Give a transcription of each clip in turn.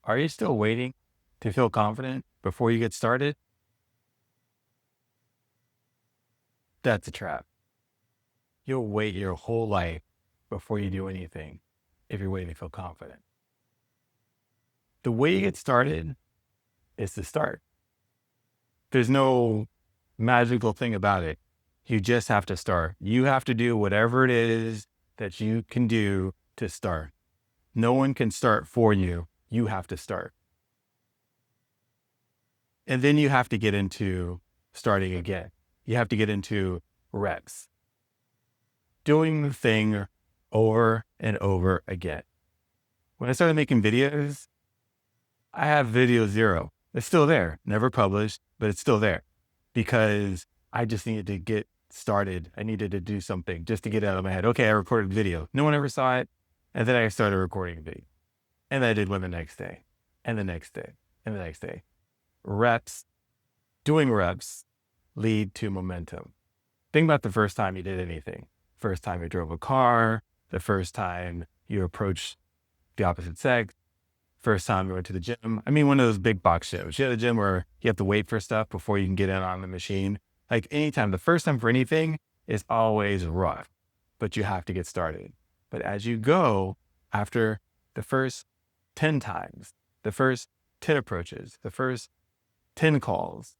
Are you still waiting to feel confident before you get started? That's a trap. You'll wait your whole life before you do anything if you're waiting to feel confident. The way you get started is to start. There's no magical thing about it. You just have to start. You have to do whatever it is that you can do to start. No one can start for you. You have to start. And then you have to get into starting again. You have to get into reps, doing the thing over and over again. When I started making videos, I have video 0. It's still there, never published, but it's still there because I just needed to get started. I needed to do something just to get it out of my head. Okay, I recorded video. No one ever saw it. And then I started recording a video. And then I did one the next day, and the next day, and the next day. Reps, doing reps lead to momentum. Think about the first time you did anything. First time you drove a car, the first time you approached the opposite sex, first time you went to the gym. I mean, one of those big box shows. You have a gym where you have to wait for stuff before you can get in on the machine. Like anytime, the first time for anything is always rough, but you have to get started. But as you go, after the first 10 times, the first 10 approaches, the first 10 calls,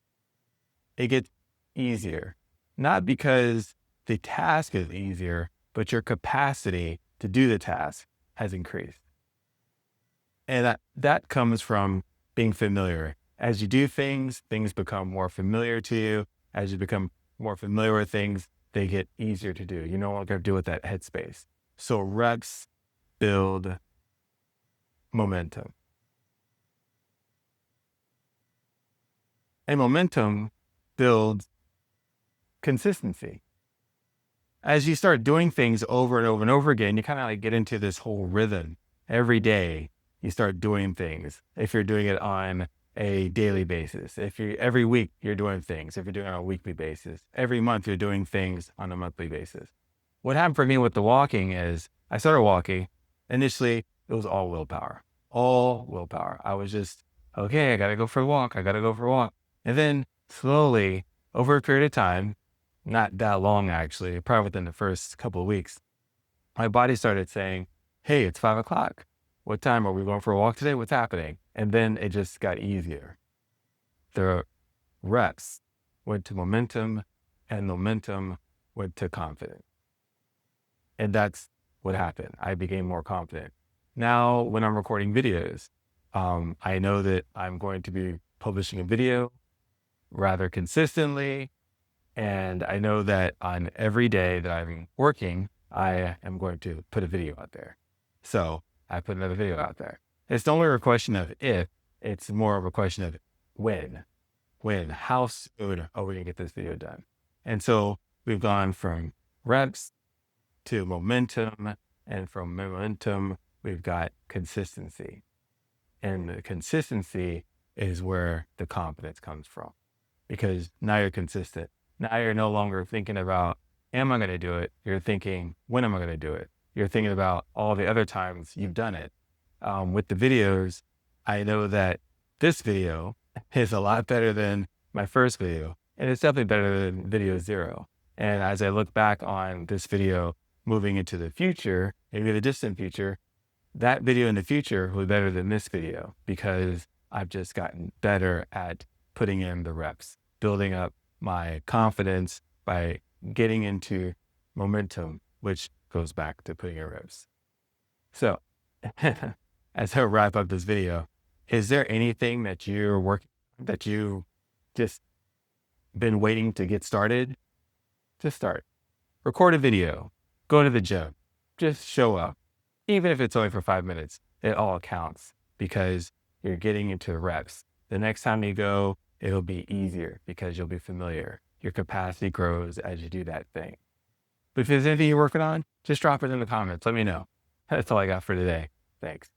it gets easier. Not because the task is easier, but your capacity to do the task has increased. And that comes from being familiar. As you do things, things become more familiar to you. As you become more familiar with things, they get easier to do. You no longer have to deal with that headspace. So reps build momentum. And momentum builds consistency. As you start doing things over and over and over again, you kind of like get into this whole rhythm. Every day you start doing things. If you're doing it on a daily basis, every week you're doing things, if you're doing it on a weekly basis, every month you're doing things on a monthly basis. What happened for me with the walking is I started walking. Initially, it was all willpower. I was just, okay, I got to go for a walk. And then slowly, over a period of time, not that long actually, probably within the first couple of weeks, my body started saying, hey, it's 5:00. What time are we going for a walk today? What's happening? And then it just got easier. The reps went to momentum, and momentum went to confidence. And that's what happened. I became more confident. Now, when I'm recording videos, I know that I'm going to be publishing a video rather consistently. And I know that on every day that I'm working, I am going to put a video out there. So I put another video out there. It's no longer a question of if, it's more of a question of when. How soon are we going to get this video done? And so we've gone from reps to momentum, and from momentum, we've got consistency. And the consistency is where the confidence comes from, because now you're consistent. Now you're no longer thinking about, am I going to do it? You're thinking, when am I going to do it? You're thinking about all the other times you've done it. With the videos, I know that this video is a lot better than my first video, and it's definitely better than video 0. And as I look back on this video moving into the future, maybe the distant future, that video in the future will be better than this video because I've just gotten better at putting in the reps, building up my confidence by getting into momentum, which goes back to putting in reps. So as I wrap up this video, is there anything that you're working on that you just been waiting to get started? Just start. Record a video. Go to the gym. Just show up. Even if it's only for 5 minutes, it all counts because you're getting into reps. The next time you go, it'll be easier because you'll be familiar. Your capacity grows as you do that thing. But if there's anything you're working on, just drop it in the comments. Let me know. That's all I got for today. Thanks.